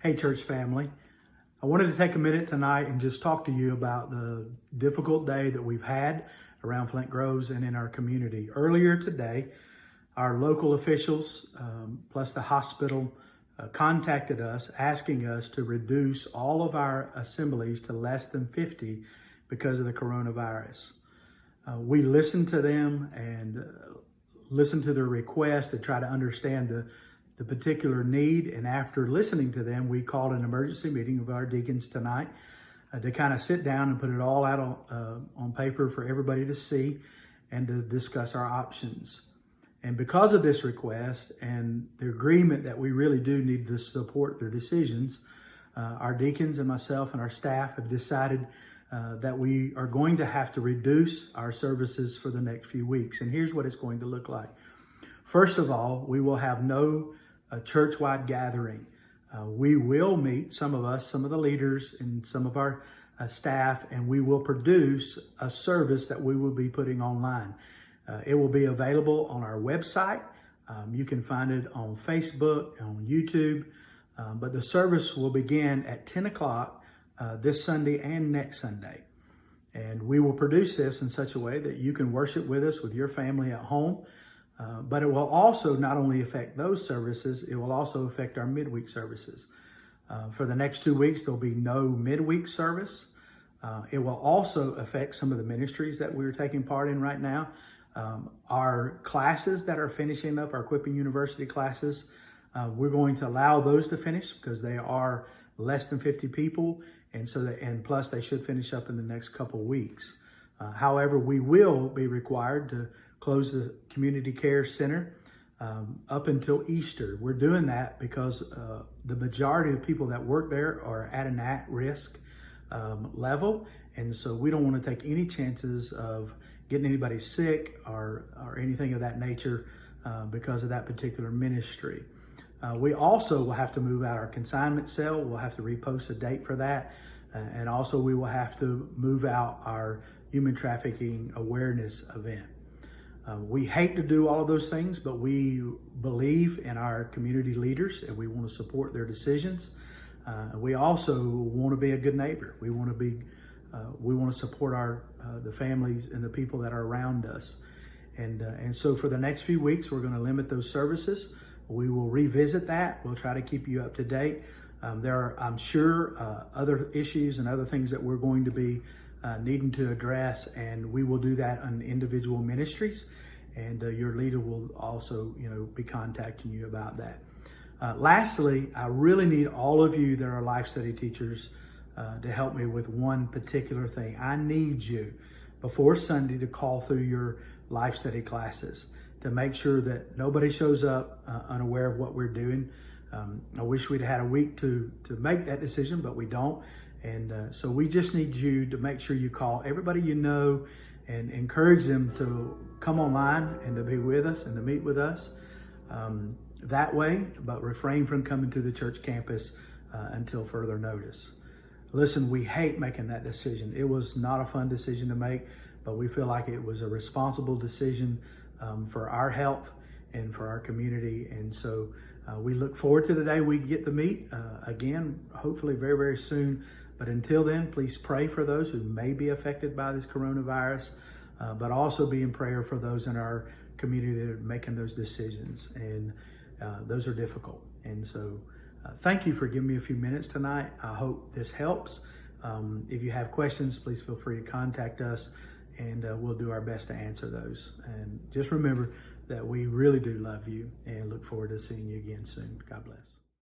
Hey, church family. I wanted to take a minute tonight and just talk to you about the difficult day that we've had around Flint Groves and in our community. Earlier today, our local officials, plus the hospital, contacted us asking us to reduce all of our assemblies to less than 50 because of the coronavirus. We listened to them and listened to their request to try to understand the particular need. And after listening to them, we called an emergency meeting of our deacons tonight to kind of sit down and put it all out on paper for everybody to see and to discuss our options. And because of this request and the agreement that we really do need to support their decisions, our deacons and myself and our staff have decided that we are going to have to reduce our services for the next few weeks. And here's what it's going to look like. First of all, we will have no church-wide gathering. We will meet, some of the leaders and some of our staff, and we will produce a service that we will be putting online. It will be available on our website. You can find it on Facebook, on YouTube, but the service will begin at 10 o'clock this Sunday and next Sunday. And we will produce this in such a way that you can worship with us with your family at home. But it will also not only affect those services, it will also affect our midweek services. For the next 2 weeks, there'll be no midweek service. It will also affect some of the ministries that we're taking part in right now. Our classes that are finishing up, our Equipping University classes, we're going to allow those to finish because they are less than 50 people. And plus they should finish up in the next couple weeks. However, we will be required to close the community care center up until Easter. We're doing that because the majority of people that work there are at an at-risk level. And so we don't want to take any chances of getting anybody sick or anything of that nature because of that particular ministry. We also will have to move out our consignment cell. We'll have to repost a date for that. And also we will have to move out our human trafficking awareness event. We hate to do all of those things, but we believe in our community leaders and we want to support their decisions. We also want to be a good neighbor. We want to support the families and the people that are around us. And so for the next few weeks, we're going to limit those services. We will revisit that. We'll try to keep you up to date. There are, I'm sure, other issues and other things that we're going to be needing to address, and we will do that on individual ministries, and your leader will also, be contacting you about that. Lastly, I really need all of you that are life study teachers to help me with one particular thing. I need you before Sunday to call through your life study classes to make sure that nobody shows up unaware of what we're doing. I wish we'd had a week to make that decision, but we don't. And so we just need you to make sure you call everybody you know and encourage them to come online and to be with us and to meet with us that way, but refrain from coming to the church campus until further notice. Listen, we hate making that decision. It was not a fun decision to make, but we feel like it was a responsible decision for our health and for our community. And so we look forward to the day we get to meet again, hopefully very, very soon. But until then, please pray for those who may be affected by this coronavirus, but also be in prayer for those in our community that are making those decisions. And those are difficult. And so thank you for giving me a few minutes tonight. I hope this helps. If you have questions, please feel free to contact us, and we'll do our best to answer those. And just remember that we really do love you and look forward to seeing you again soon. God bless.